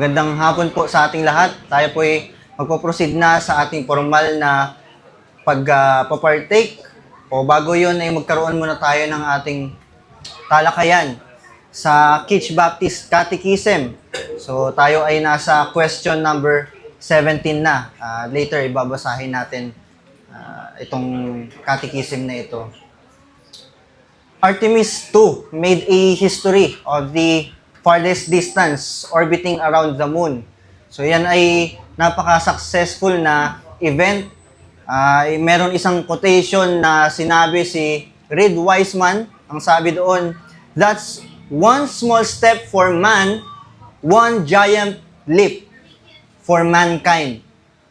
Magandang hapon po sa ating lahat. Tayo po ay magpo-proceed na sa ating formal na pag-partake. O bago yun ay magkaroon muna tayo ng ating talakayan sa Kitch Baptist Catechism. So tayo ay nasa question number 17 na. Later ibabasahin natin itong catechism na ito. Artemis II made a history of the farthest distance orbiting around the moon. So yan ay napaka-successful na event. Meron isang quotation na sinabi si Reid Wiseman. Ang sabi doon, "That's one small step for man, one giant leap for mankind."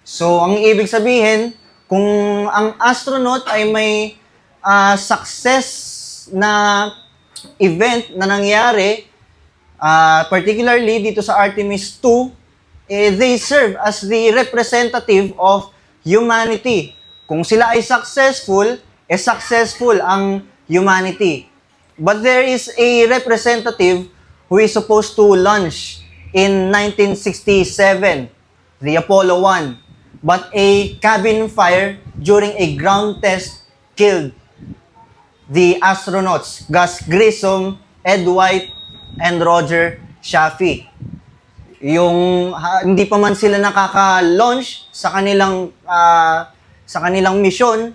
So ang ibig sabihin, kung ang astronaut ay may success na event na nangyari, particularly dito sa Artemis II, they serve as the representative of humanity. Kung sila ay successful, successful ang humanity. But there is a representative who is supposed to launch in 1967, the Apollo 1. But a cabin fire during a ground test killed the astronauts, Gus Grissom, Ed White, and Roger Chaffee. Hindi pa man sila nakaka-launch sa kanilang mission,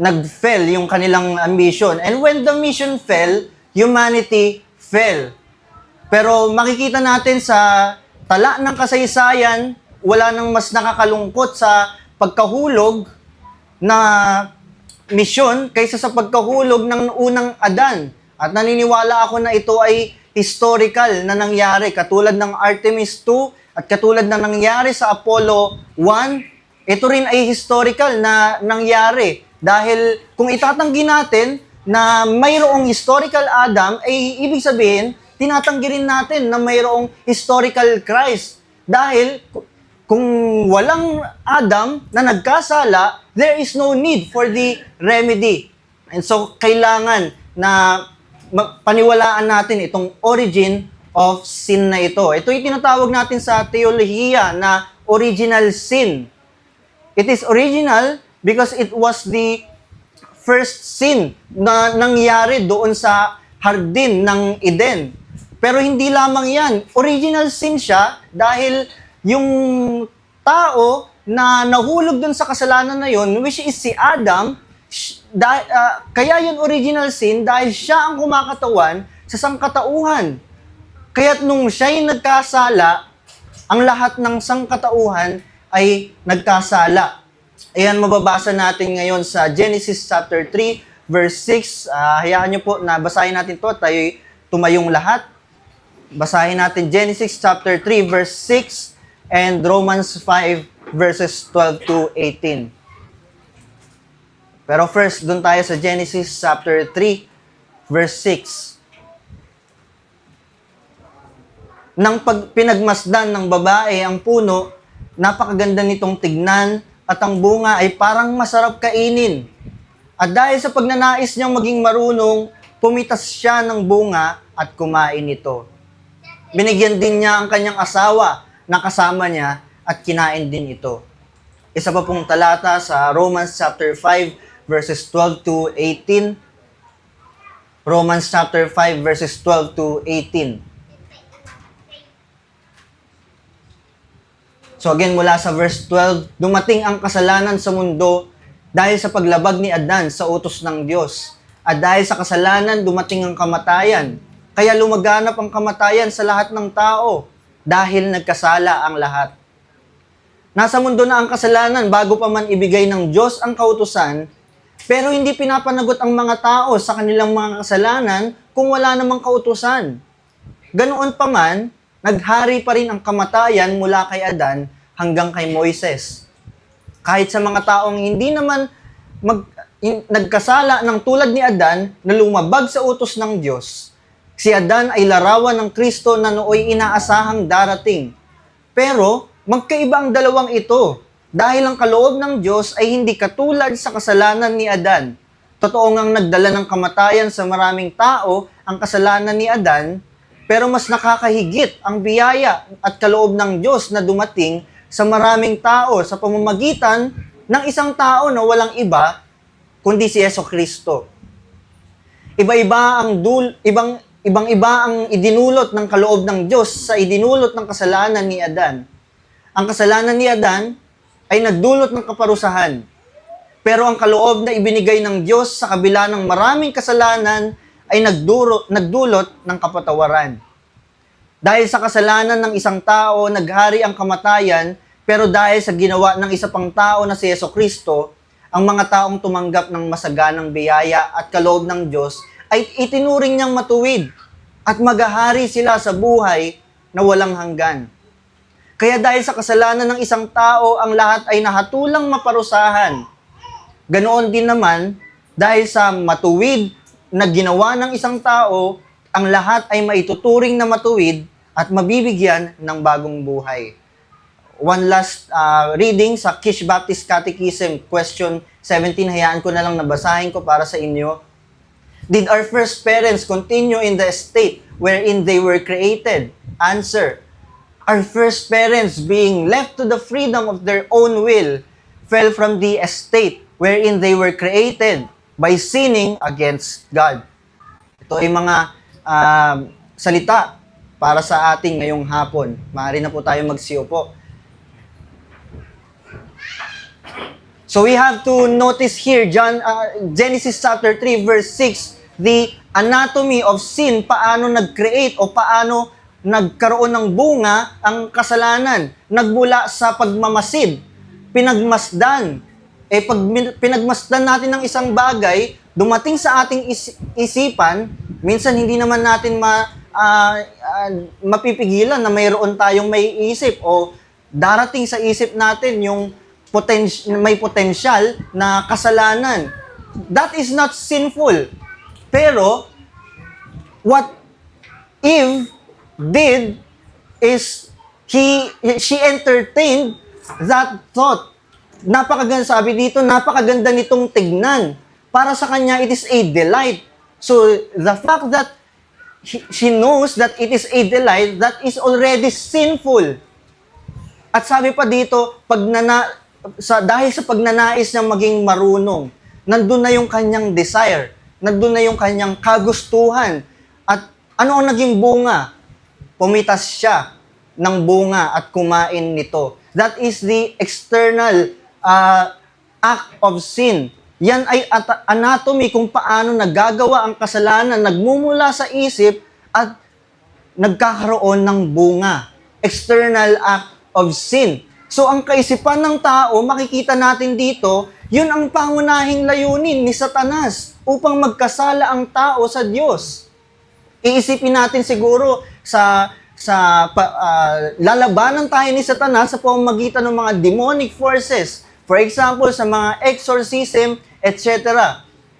nag-fail yung kanilang mission. And when the mission fell, humanity fell. Pero makikita natin sa tala ng kasaysayan, wala nang mas nakakalungkot sa pagkahulog na misyon kaysa sa pagkahulog ng unang Adan. At naniniwala ako na ito ay historical na nangyari. Katulad ng Artemis II at katulad na nangyari sa Apollo 1, ito rin ay historical na nangyari. Dahil kung itatanggi natin na mayroong historical Adam, ay ibig sabihin, tinatanggi rin natin na mayroong historical Christ. Dahil kung walang Adam na nagkasala, there is no need for the remedy. And so, kailangan na paniwalaan natin itong origin of sin na ito. Ito yung tinatawag natin sa teolohiya na original sin. It is original because it was the first sin na nangyari doon sa hardin ng Eden. Pero hindi lamang yan. Original sin siya dahil yung tao na nahulog dun sa kasalanan na yon, which is si Adam, kaya yun original sin dahil siya ang kumakatawan sa sangkatauhan. Kaya't nung siya'y nagkasala, ang lahat ng sangkatauhan ay nagkasala. Ayan, mababasa natin ngayon sa Genesis chapter 3, verse 6. Hayaan niyo po na basahin natin to at tayo tumayong lahat. Basahin natin Genesis chapter 3, verse 6 and Romans 5, verses 12 to 18. Pero first, doon tayo sa Genesis chapter 3, verse 6. Nang pinagmasdan ng babae ang puno, napakaganda nitong tignan at ang bunga ay parang masarap kainin. At dahil sa pagnanais niyang maging marunong, pumitas siya ng bunga at kumain ito. Binigyan din niya ang kanyang asawa na kasama niya at kinain din ito. Isa pa pong talata sa Romans chapter 5 verses 12 to 18. Romans chapter 5 verses 12 to 18. So again, mula sa verse 12, dumating ang kasalanan sa mundo dahil sa paglabag ni Adan sa utos ng Diyos. At dahil sa kasalanan, dumating ang kamatayan. Kaya lumaganap ang kamatayan sa lahat ng tao dahil nagkasala ang lahat. Nasa mundo na ang kasalanan bago pa man ibigay ng Diyos ang kautusan, pero hindi pinapanagot ang mga tao sa kanilang mga kasalanan kung wala namang kautusan. Ganoon pa man, naghari pa rin ang kamatayan mula kay Adan hanggang kay Moises. Kahit sa mga taong hindi naman nagkasala ng tulad ni Adan na lumabag sa utos ng Diyos, si Adan ay larawan ng Kristo na nooy inaasahang darating. Pero, magkaiba ang dalawang ito dahil ang kaloob ng Diyos ay hindi katulad sa kasalanan ni Adan. Totoo ngang nagdala ng kamatayan sa maraming tao ang kasalanan ni Adan, Pero mas nakakahigit ang biyaya at kaloob ng Diyos na dumating sa maraming tao sa pamamagitan ng isang tao na walang iba kundi si Jesucristo. Ibang-iba ang idinulot ng kaloob ng Diyos sa idinulot ng kasalanan ni Adan. Ang kasalanan ni Adan ay nagdulot ng kaparusahan. Pero ang kaloob na ibinigay ng Diyos sa kabila ng maraming kasalanan ay nagdulot ng kapatawaran. Dahil sa kasalanan ng isang tao, naghari ang kamatayan, pero dahil sa ginawa ng isa pang tao na si Jesucristo, ang mga taong tumanggap ng masaganang biyaya at kaloob ng Diyos ay itinuring niyang matuwid at maghahari sila sa buhay na walang hanggan. Kaya dahil sa kasalanan ng isang tao, ang lahat ay nahatulang maparusahan. Ganoon din naman, dahil sa matuwid na ginawa ng isang tao, ang lahat ay maituturing na matuwid at mabibigyan ng bagong buhay. One last reading sa Kish Baptist Catechism, question 17. Hayaan ko na lang nabasahin ko para sa inyo. Did our first parents continue in the estate wherein they were created? Answer: our first parents, being left to the freedom of their own will, fell from the estate wherein they were created by sinning against God. Ito ay mga salita para sa ating ngayong hapon. Maaari na po tayo magsiupo. So we have to notice here, Genesis chapter 3 verse 6, the anatomy of sin, paano nag-create o paano nagkaroon ng bunga ang kasalanan. Nagmula sa pagmamasid, pinagmasdan. Pag pinagmasdan natin ng isang bagay, dumating sa ating isipan, minsan hindi naman natin mapipigilan na mayroon tayong may isip o darating sa isip natin yung may potensyal na kasalanan. That is not sinful. Pero, what Eve did is she entertained that thought. Napakaganda, sabi dito, napakaganda nitong tignan. Para sa kanya, it is a delight. So, the fact that she knows that it is a delight, that is already sinful. At sabi pa dito, dahil sa pagnanais niyang maging marunong, nandun na yung kanyang desire, nandun na yung kanyang kagustuhan. At ano ang naging bunga? Pumitas siya ng bunga at kumain nito. That is the external act of sin. Yan ay anatomy kung paano nagagawa ang kasalanan, nagmumula sa isip at nagkakaroon ng bunga. External act of sin. So ang kaisipan ng tao, makikita natin dito, yun ang pangunahing layunin ni Satanas upang magkasala ang tao sa Diyos. Iisipin natin siguro lalabanan tayo ni Satanas sa pamamagitan ng mga demonic forces. For example, sa mga exorcism, etc.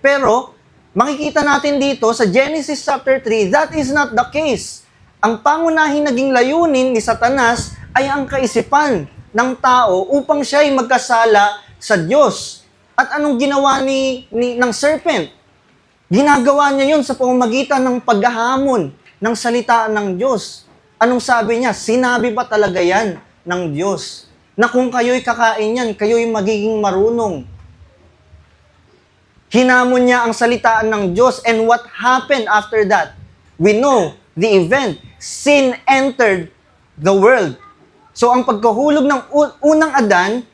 Pero, makikita natin dito sa Genesis chapter 3, that is not the case. Ang pangunahing naging layunin ni Satanas ay ang kaisipan ng tao upang siya ay magkasala sa Diyos. At anong ginawa ng serpent? Ginagawa niya yun sa pamamagitan ng paghahamon ng salita ng Diyos. Anong sabi niya? Sinabi ba talaga yan ng Diyos? Na kung kayo'y kakain yan, kayo'y magiging marunong. Hinamon niya ang salita ng Diyos. And what happened after that? We know the event. Sin entered the world. So ang pagkahulog ng unang Adan,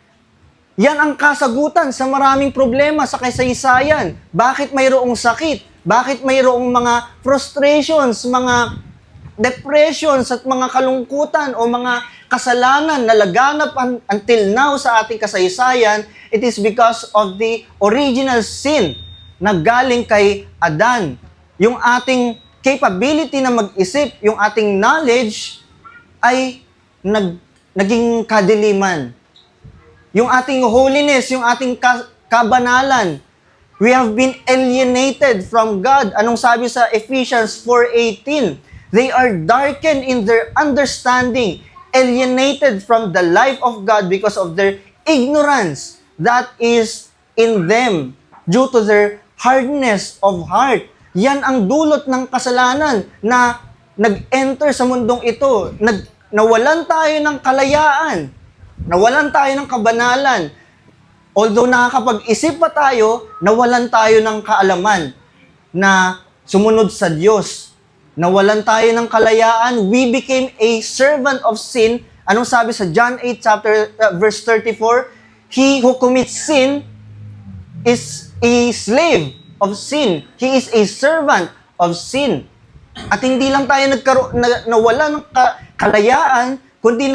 yan ang kasagutan sa maraming problema sa kasaysayan. Bakit mayroong sakit? Bakit mayroong mga frustrations, mga depressions at mga kalungkutan o mga kasalanan na laganap until now sa ating kasaysayan? It is because of the original sin na galing kay Adan. Yung ating capability na mag-isip, yung ating knowledge ay naging kadiliman. Yung ating holiness, yung ating kabanalan, we have been alienated from God. Anong sabi sa Ephesians 4:18? They are darkened in their understanding, alienated from the life of God because of their ignorance that is in them due to their hardness of heart. Yan ang dulot ng kasalanan na nag-enter sa mundong ito. Nawalan tayo ng kalayaan. Nawalan tayo ng kabanalan. Although nakakapag-isip pa tayo, nawalan tayo ng kaalaman na sumunod sa Diyos. Nawalan tayo ng kalayaan. We became a servant of sin. Anong sabi sa John 8 verse 34? He who commits sin is a slave of sin. He is a servant of sin. At hindi lang tayo nawalan ng kalayaan, kundi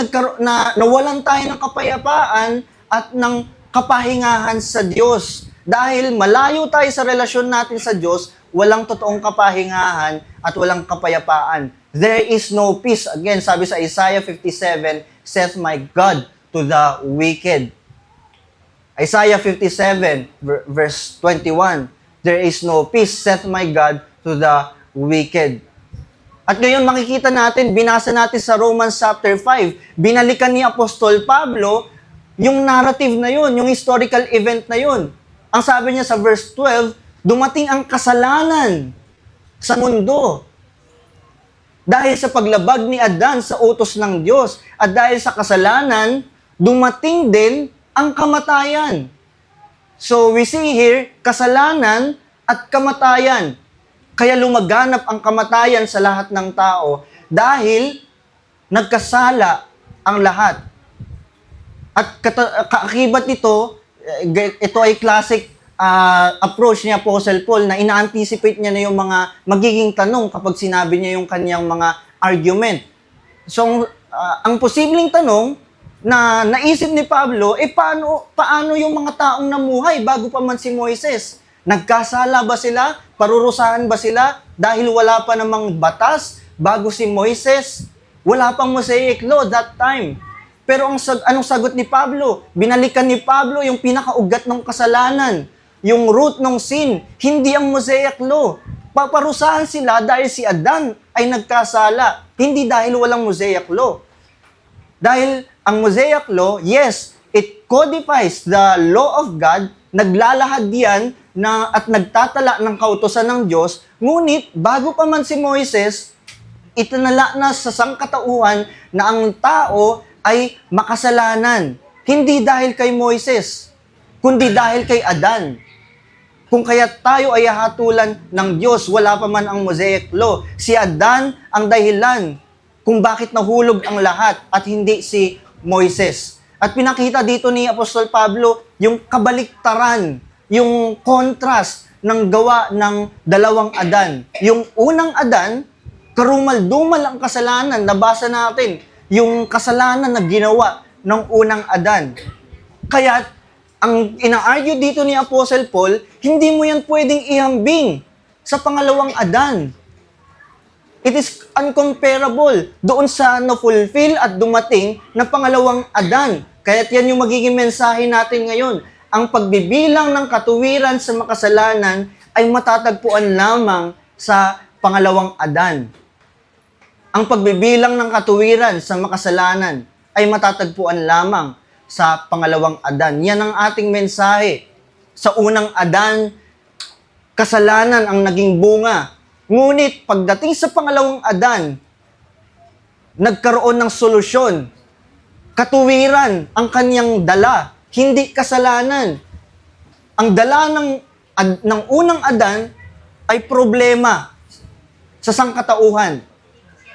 nawalan tayo ng kapayapaan at ng kapahingahan sa Diyos. Dahil malayo tayo sa relasyon natin sa Diyos, walang totoong kapahingahan at walang kapayapaan. There is no peace. Again, sabi sa Isaiah 57, saith my God to the wicked. Isaiah 57, verse 21, there is no peace, saith my God to the wicked. At ngayon makikita natin, binasa natin sa Romans chapter 5, binalikan ni Apostol Pablo yung narrative na yun, yung historical event na yun. Ang sabi niya sa verse 12, dumating ang kasalanan sa mundo. Dahil sa paglabag ni Adan sa utos ng Diyos at dahil sa kasalanan, dumating din ang kamatayan. So we see here, kasalanan at kamatayan. Kaya lumaganap ang kamatayan sa lahat ng tao dahil nagkasala ang lahat. At kaakibat nito, ito ay classic approach ni Apostle Paul na ina-anticipate niya na yung mga magiging tanong kapag sinabi niya yung kanyang mga argument. So, ang posibleng tanong na naisip ni Pablo, paano yung mga taong namuhay bago pa man si Moises? Nagkasala ba sila? Parurusahan ba sila? Dahil wala pa namang batas bago si Moises? Wala pang Mosaic law that time. Pero anong sagot ni Pablo? Binalikan ni Pablo yung pinakaugat ng kasalanan, yung root ng sin, hindi ang Mosaic law. Paparusahan sila dahil si Adan ay nagkasala, hindi dahil walang Mosaic law. Dahil ang Mosaic law, yes, it codifies the law of God, naglalahad yan at nagtatala ng kautusan ng Diyos, ngunit bago pa man si Moises, itinala na sa sangkatauhan na ang tao ay makasalanan. Hindi dahil kay Moises, kundi dahil kay Adan. Kung kaya tayo ay hatulan ng Diyos, wala pa man ang Mosaic law. Si Adan ang dahilan kung bakit nahulog ang lahat at hindi si Moises. At pinakita dito ni Apostol Pablo yung kabaliktaran, yung contrast ng gawa ng dalawang Adan. Yung unang Adan, karumal-dumal ang kasalanan, nabasa natin, yung kasalanan na ginawa ng unang Adan. Kaya, ang ina-argue dito ni Apostle Paul, hindi mo yan pwedeng ihambing sa pangalawang Adan. It is uncomparable doon sa na-fulfill at dumating na pangalawang Adan. Kaya't yan yung magiging mensahe natin ngayon. Ang pagbibilang ng katuwiran sa makasalanan ay matatagpuan lamang sa pangalawang Adan. Ang pagbibilang ng katuwiran sa makasalanan ay matatagpuan lamang sa pangalawang Adan. Yan ang ating mensahe. Sa unang Adan, kasalanan ang naging bunga. Ngunit pagdating sa pangalawang Adan, nagkaroon ng solusyon. Katuwiran ang kanyang dala, hindi kasalanan. Ang dala ng unang Adan ay problema sa sangkatauhan.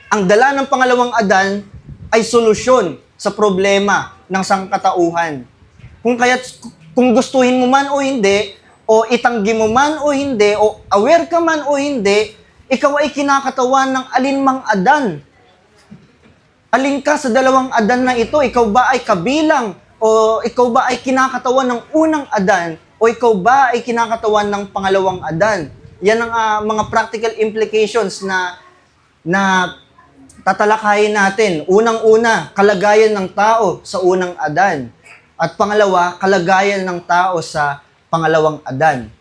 Ang dala ng pangalawang Adan ay solusyon sa problema ng sangkatauhan. Kung gustuhin mo man o hindi, o itanggi mo man o hindi, o aware ka man o hindi, ikaw ay kinakatawan ng alinmang Adan. Alin ka sa dalawang Adan na ito? Ikaw ba ay kabilang o ikaw ba ay kinakatawan ng unang Adan o ikaw ba ay kinakatawan ng pangalawang Adan? Yan ang mga practical implications na tatalakayin natin. Unang-una, kalagayan ng tao sa unang Adan. At pangalawa, kalagayan ng tao sa pangalawang Adan.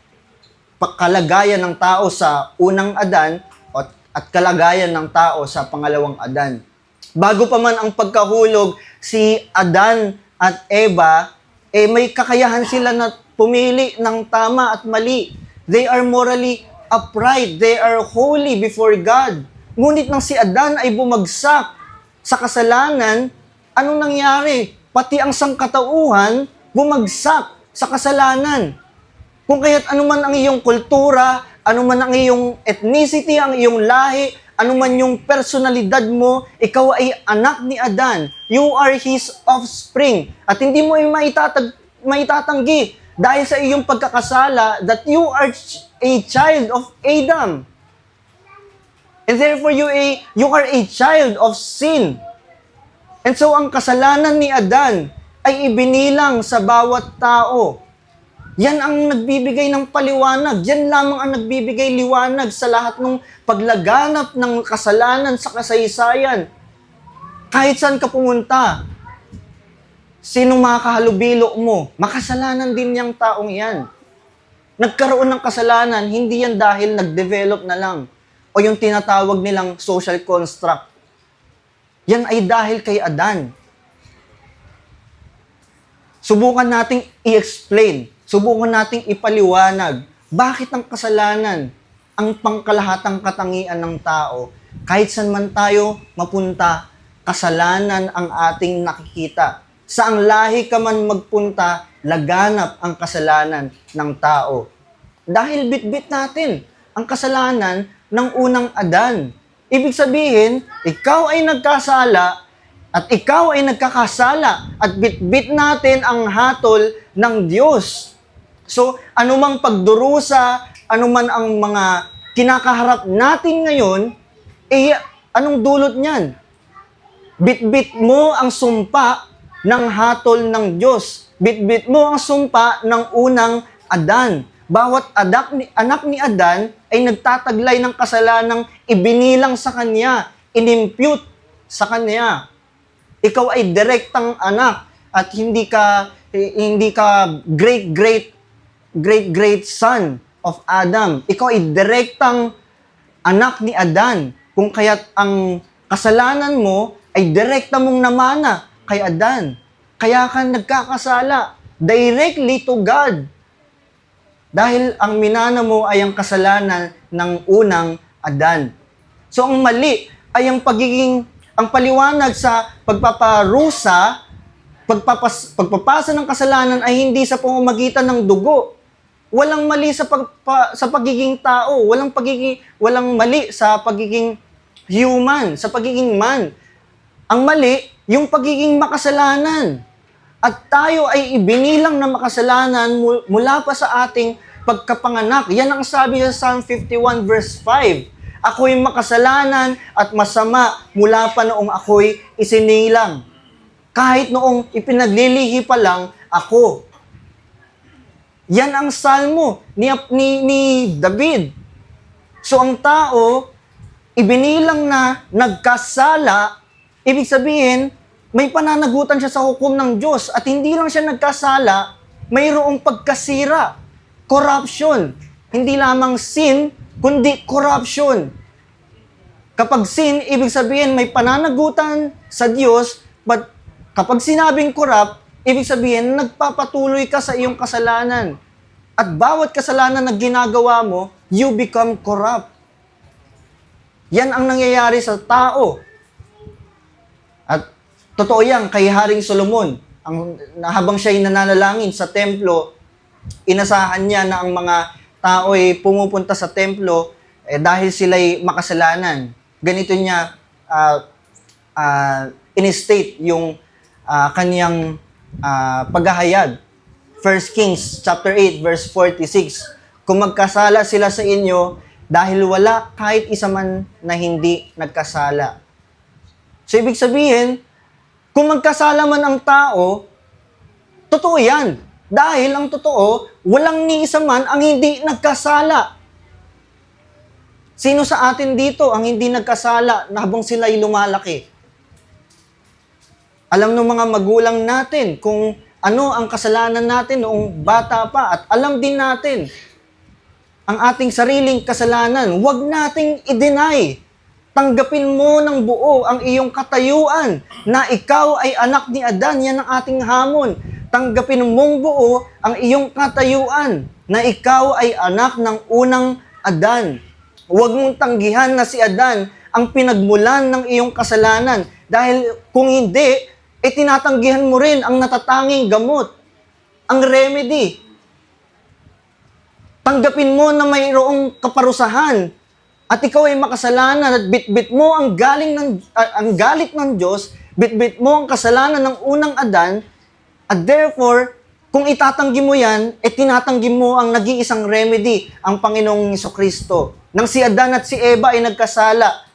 Kalagayan ng tao sa unang Adan at kalagayan ng tao sa pangalawang Adan. Bago pa man ang pagkahulog, si Adan at Eva, may kakayahan sila na pumili ng tama at mali. They are morally upright. They are holy before God. Ngunit nang si Adan ay bumagsak sa kasalanan, anong nangyari? Pati ang sangkatauhan bumagsak sa kasalanan. Kung kaya't anuman ang iyong kultura, anuman ang iyong ethnicity, ang iyong lahi, anuman yung personalidad mo, ikaw ay anak ni Adan. You are his offspring. At hindi mo ay maitatanggi dahil sa iyong pagkakasala that you are a child of Adam. And therefore, you are a child of sin. And so, ang kasalanan ni Adan ay ibinilang sa bawat tao. Yan ang nagbibigay ng paliwanag. Yan lamang ang nagbibigay liwanag sa lahat ng paglaganap ng kasalanan sa kasaysayan. Kahit saan ka pumunta, sinong makahalubilo mo, makasalanan din yung taong yan. Nagkaroon ng kasalanan, hindi yan dahil nag-develop na lang o yung tinatawag nilang social construct. Yan ay dahil kay Adan. Subukan nating i-explain, subukan nating ipaliwanag bakit ang kasalanan ang pangkalahatang katangian ng tao. Kahit saan man tayo mapunta, kasalanan ang ating nakikita. Saang lahi ka man magpunta, laganap ang kasalanan ng tao. Dahil bitbit natin ang kasalanan ng unang Adan. Ibig sabihin, ikaw ay nagkasala at ikaw ay nagkakasala at bitbit natin ang hatol ng Diyos. So, anumang pagdurusa, anuman ang mga kinakaharap natin ngayon, anong dulot niyan? Bitbit mo ang sumpa ng hatol ng Diyos. Bitbit mo ang sumpa ng unang Adan. Bawat anak ni Adan ay nagtataglay ng kasalanang ibinilang sa kanya, inimpute sa kanya. Ikaw ay direktang anak at hindi ka great son of Adam. Ikaw ay direktang anak ni Adan. Kung kaya't ang kasalanan mo ay direkta mong namana kay Adan. Kaya ka nagkakasala directly to God. Dahil ang minana mo ay ang kasalanan ng unang Adan. So ang mali ay ang paliwanag sa pagpaparusa, pagpapasa ng kasalanan ay hindi sa pamamagitan ng dugo. Walang mali sa pagiging tao, walang mali sa pagiging human, sa pagiging man. Ang mali, yung pagiging makasalanan. At tayo ay ibinilang na makasalanan mula pa sa ating pagkapanganak. Yan ang sabi sa Psalm 51 verse 5. Ako'y makasalanan at masama mula pa noong ako'y isinilang. Kahit noong ipinaglilihi pa lang ako. Yan ang salmo ni David. So ang tao, ibinilang na nagkasala, ibig sabihin, may pananagutan siya sa hukom ng Diyos at hindi lang siya nagkasala, mayroong pagkasira, corruption. Hindi lamang sin, kundi corruption. Kapag sin, ibig sabihin may pananagutan sa Diyos, but kapag sinabing corrupt, ibig sabihin nagpapatuloy ka sa iyong kasalanan. At bawat kasalanan na ginagawa mo, you become corrupt. Yan ang nangyayari sa tao. At totoo yan kay Haring Solomon. Habang siya'y nananalangin sa templo, inasahan niya na ang mga tao ay pumupunta sa templo dahil sila'y makasalanan. Ganito niya in-state yung kanyang paghahayag. 1 Kings chapter 8 verse 46. Kung magkasala sila sa inyo dahil wala kahit isa man na hindi nagkasala. So ibig sabihin, kung magkasala man ang tao, totoo yan. Dahil ang totoo, walang ni isa man ang hindi nagkasala. Sino sa atin dito ang hindi nagkasala na habang sila'y lumalaki? Alam ng mga magulang natin kung ano ang kasalanan natin noong bata pa at alam din natin ang ating sariling kasalanan. Huwag nating i-deny. Tanggapin mo ng buo ang iyong katayuan na ikaw ay anak ni Adan. Yan ang ating hamon. Tanggapin mong buo ang iyong katayuan na ikaw ay anak ng unang Adan. Huwag mong tanggihan na si Adan ang pinagmulan ng iyong kasalanan. Dahil kung hindi, tinatanggihan mo rin ang natatanging gamot, ang remedy. Tanggapin mo na mayroong kaparusahan at ikaw ay makasalanan at bitbit mo ang galit ng Diyos, bitbit mo ang kasalanan ng unang Adan, at therefore, kung itatanggi mo yan, tinatanggi mo ang nag-iisang remedy, ang Panginoong Jesucristo. Nang si Adan at si Eva ay nagkasala,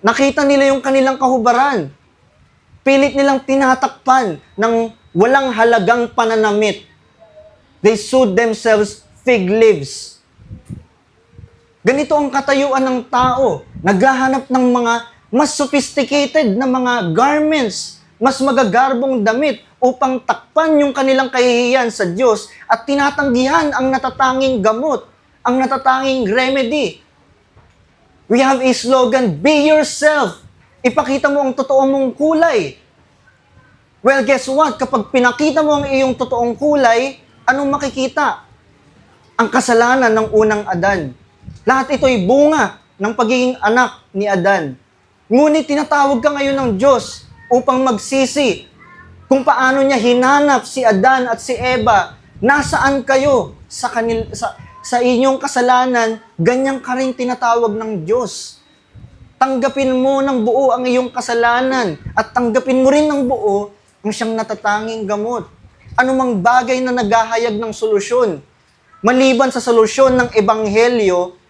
nakita nila yung kanilang kahubaran. Pilit nilang tinatakpan ng walang halagang pananamit. They sewed themselves fig leaves. Ganito ang katayuan ng tao. Naghahanap ng mga mas sophisticated na mga garments, mas magagarbong damit upang takpan yung kanilang kahihiyan sa Diyos at tinatanggihan ang natatanging gamot, ang natatanging remedy. We have a slogan, be yourself. Ipakita mo ang totoo mong kulay. Well, guess what? Kapag pinakita mo ang iyong totoong kulay, anong makikita? Ang kasalanan ng unang Adan. Lahat ito'y bunga ng pagiging anak ni Adan. Ngunit tinatawag ka ngayon ng Diyos upang magsisi kung paano niya hinanap si Adan at si Eva. Nasaan kayo sa inyong kasalanan, ganyan ka rin tinatawag ng Diyos. Tanggapin mo ng buo ang iyong kasalanan at tanggapin mo rin ng buo ang siyang natatanging gamot. Anumang bagay na naghahayag ng solusyon, maliban sa solusyon ng Ebanghelyo,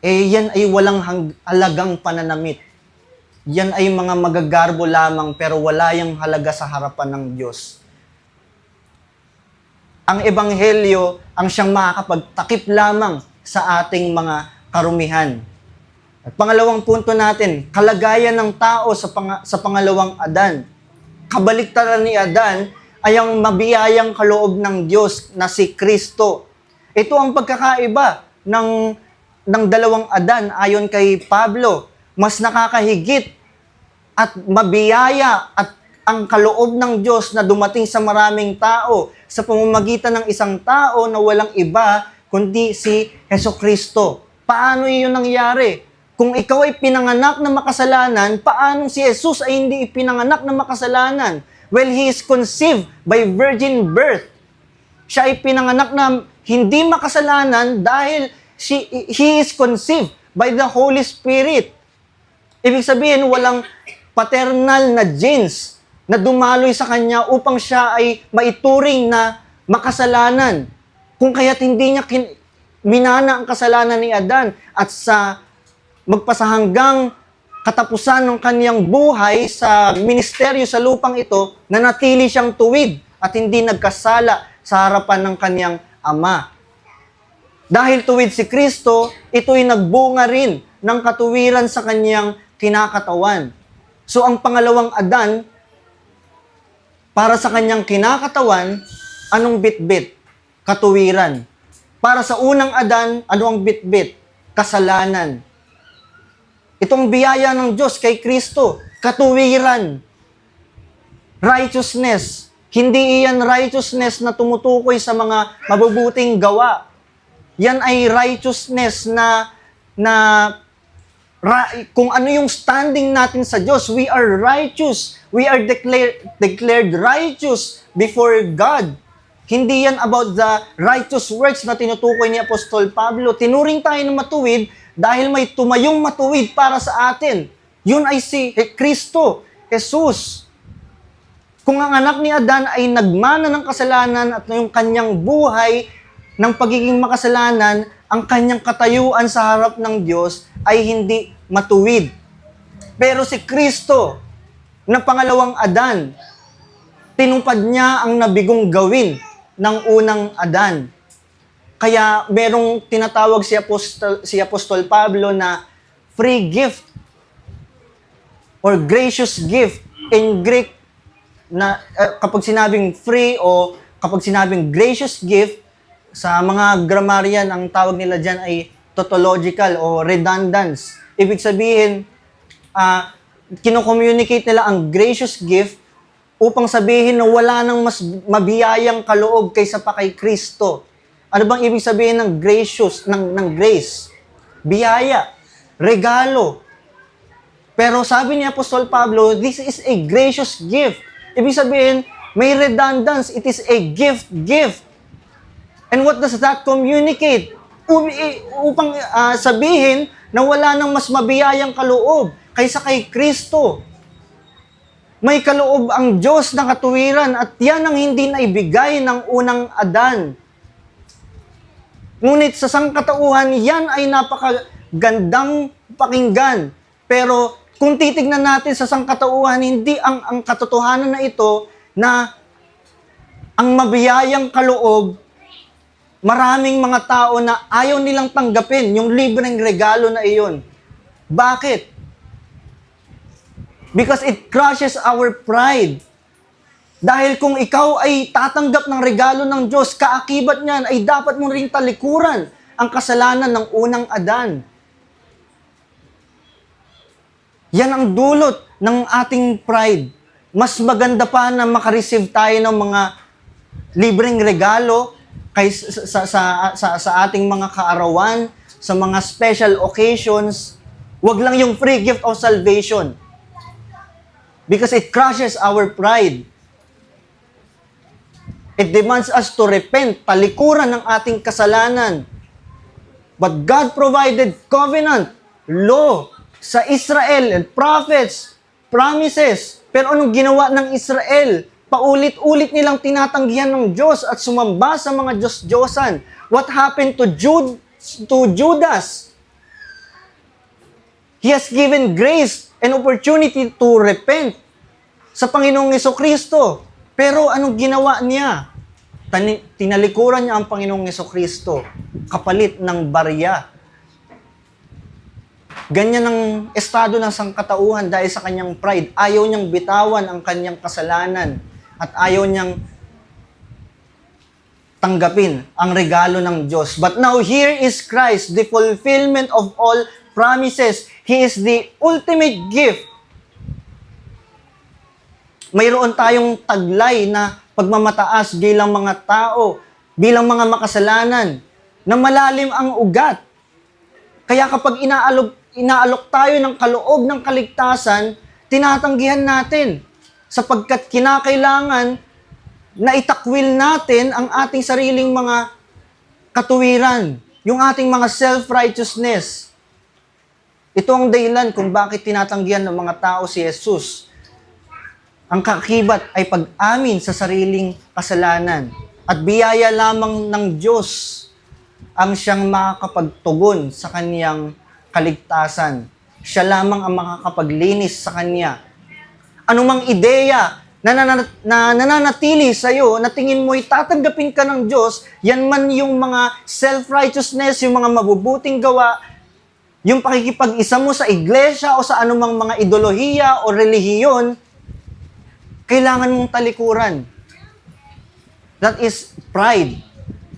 yan ay walang halagang pananamit. Yan ay mga magagarbo lamang pero wala yung halaga sa harapan ng Diyos. Ang Ebanghelyo ang siyang makakapagtakip lamang sa ating mga karumihan. At pangalawang punto natin, kalagayan ng tao sa pangalawang Adan. Kabaliktaran ni Adan ay ang mabiyayang kaloob ng Diyos na si Kristo. Ito ang pagkakaiba ng dalawang Adan ayon kay Pablo. Mas nakakahigit at mabiyaya at ang kaloob ng Diyos na dumating sa maraming tao sa pamamagitan ng isang tao na walang iba kundi si Jesucristo. Paano iyon nangyari? Kung ikaw ay pinanganak na makasalanan, paano si Jesus ay hindi ipinanganak na makasalanan? Well, He is conceived by virgin birth. Siya ay pinanganak na hindi makasalanan dahil He is conceived by the Holy Spirit. Ibig sabihin, walang paternal na genes na dumaloy sa kanya upang siya ay maituring na makasalanan. Kung kaya't hindi niya minana ang kasalanan ni Adan at sa magpasahanggang katapusan ng kaniyang buhay sa ministeryo sa lupang ito, nanatili siyang tuwid at hindi nagkasala sa harapan ng kaniyang ama. Dahil tuwid si Kristo, ito'y nagbunga rin ng katuwiran sa kaniyang kinakatawan. So ang pangalawang Adan, para sa kanyang kinakatawan, anong bitbit? Katuwiran. Para sa unang Adan, ano ang bitbit? Kasalanan. Itong biyaya ng Diyos kay Kristo, katuwiran, righteousness. Hindi iyan righteousness na tumutukoy sa mga mabubuting gawa. Yan ay righteousness kung ano yung standing natin sa Diyos. We are righteous. We are declared righteous before God. Hindi yan about the righteous works na tinutukoy ni Apostol Pablo. Tinuring tayo ng matuwid dahil may tumayong matuwid para sa atin. Yun ay si Kristo, Jesus. Kung ang anak ni Adan ay nagmana ng kasalanan at yung kanyang buhay ng pagiging makasalanan, ang kanyang katayuan sa harap ng Diyos ay hindi matuwid. Pero si Kristo, na pangalawang Adan, tinupad niya ang nabigong gawin ng unang Adan. Kaya merong tinatawag si Apostol Pablo na free gift or gracious gift. In Greek, na kapag sinabing free o kapag sinabing gracious gift, sa mga grammarian, ang tawag nila dyan ay tautological o redundance. Ibig sabihin, kino-communicate nila ang gracious gift upang sabihin na wala nang mas mabiyayang kaloob kaysa pa kay Kristo. Ano bang ibig sabihin ng gracious, ng grace? Biyaya, regalo. Pero sabi ni Apostol Pablo, this is a gracious gift. Ibig sabihin, may redundance. It is a gift. And what does that communicate? Upang sabihin na wala nang mas mabiyayang kaloob kaysa kay Kristo. May kaloob ang Diyos na katuwiran at yan ang hindi naibigay ng unang Adan. Ngunit sa sangkatauhan, yan ay napakagandang pakinggan. Pero kung titignan natin sa sangkatauhan, hindi ang katotohanan na ito na ang mabiyayang kaloob, maraming mga tao na ayaw nilang tanggapin yung libreng regalo na iyon. Bakit? Because it crushes our pride. Dahil kung ikaw ay tatanggap ng regalo ng Diyos, kaakibat niyan ay dapat mo ring talikuran ang kasalanan ng unang Adan. Yan ang dulot ng ating pride. Mas maganda pa na makareceive tayo ng mga libreng regalo sa ating mga kaarawan, sa mga special occasions. Wag lang yung free gift of salvation. Because it crushes our pride. It demands us to repent, talikuran ng ating kasalanan. But God provided covenant, law, sa Israel, and prophets, promises. Pero anong ginawa ng Israel? Paulit-ulit nilang tinatanggihan ng Diyos at sumamba sa mga Diyos-Diyosan. What happened to Judas? He has given grace and opportunity to repent sa Panginoong Jesucristo. Pero anong ginawa niya? Tinalikuran niya ang Panginoong Jesucristo kapalit ng barya. Ganyan ang estado ng sangkatauhan dahil sa kanyang pride. Ayaw niyang bitawan ang kanyang kasalanan at ayaw niyang tanggapin ang regalo ng Diyos. But now here is Christ, the fulfillment of all promises. He is the ultimate gift. Mayroon tayong taglay na pagmamataas bilang mga tao, bilang mga makasalanan, na malalim ang ugat. Kaya kapag inaalok tayo ng kaloob ng kaligtasan, tinatanggihan natin sapagkat kinakailangan na itakwil natin ang ating sariling mga katuwiran, yung ating mga self-righteousness. Ito ang dahilan kung bakit tinatanggihan ng mga tao si Jesus. Ang kakibat ay pag-amin sa sariling kasalanan at biyaya lamang ng Diyos ang siyang makakapagtugon sa kaniyang kaligtasan. Siya lamang ang makakapaglinis sa kanya. Anumang ideya na nananatili sa iyo, na tingin mo'y tatanggapin ka ng Diyos, yan man yung mga self-righteousness, yung mga mabubuting gawa, yung pakikipag-isa mo sa iglesia o sa anumang mga ideolohiya o relihiyon, kailangan mong talikuran. That is pride.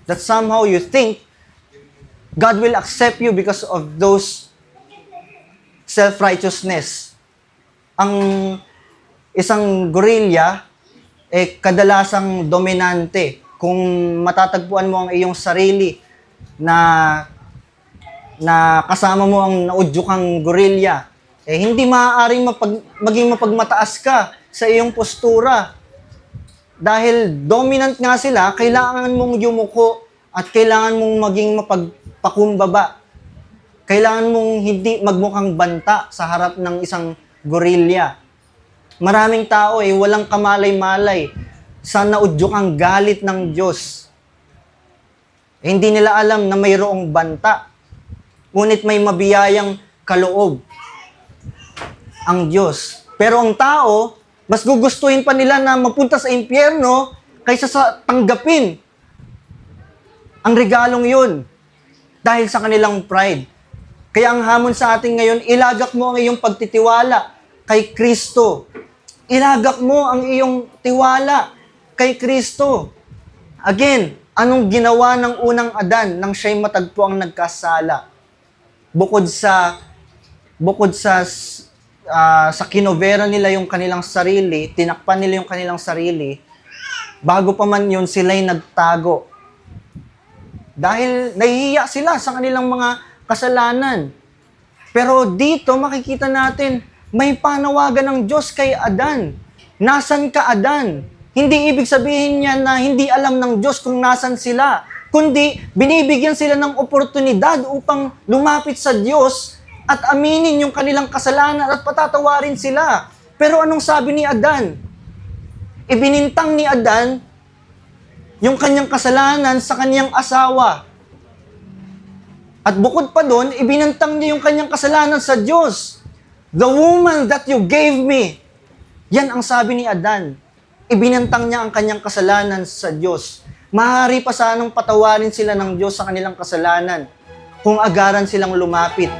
That somehow you think God will accept you because of those self-righteousness. Ang isang gorilla, kadalasang dominante. Kung matatagpuan mo ang iyong sarili na kasama mo ang naudyukang gorilla, hindi maaaring maging mapagmataas ka sa iyong postura. Dahil dominant nga sila, kailangan mong yumuko at kailangan mong maging mapagpakumbaba. Kailangan mong hindi magmukhang banta sa harap ng isang gorilla. Maraming tao walang kamalay-malay sa naudyukang galit ng Diyos. Hindi nila alam na mayroong banta. Ngunit may mabiyayang kaloob ang Diyos. Pero ang tao, mas gugustuhin pa nila na mapunta sa impyerno kaysa sa tanggapin ang regalong yun dahil sa kanilang pride. Kaya ang hamon sa atin ngayon, ilagak mo ang iyong pagtitiwala kay Kristo. Ilagak mo ang iyong tiwala kay Kristo. Again, anong ginawa ng unang Adan nang siya'y matagpo ang nagkasala? Bukod sa kinovera nila yung kanilang sarili, tinakpan nila yung kanilang sarili, bago pa man yun, sila'y nagtago. Dahil nahihiya sila sa kanilang mga kasalanan. Pero dito makikita natin may panawagan ng Diyos kay Adan. Nasan ka, Adan? Hindi ibig sabihin niya na hindi alam ng Diyos kung nasan sila, kundi binibigyan sila ng oportunidad upang lumapit sa Diyos at aminin yung kanilang kasalanan at patatawarin sila. Pero anong sabi ni Adan? Ibinintang ni Adan yung kanyang kasalanan sa kanyang asawa. At bukod pa doon, ibinantang niya yung kanyang kasalanan sa Diyos. The woman that you gave me. Yan ang sabi ni Adan. Ibinantang niya ang kanyang kasalanan sa Diyos. Maaari pa sanang patawarin sila ng Diyos sa kanilang kasalanan kung agaran silang lumapit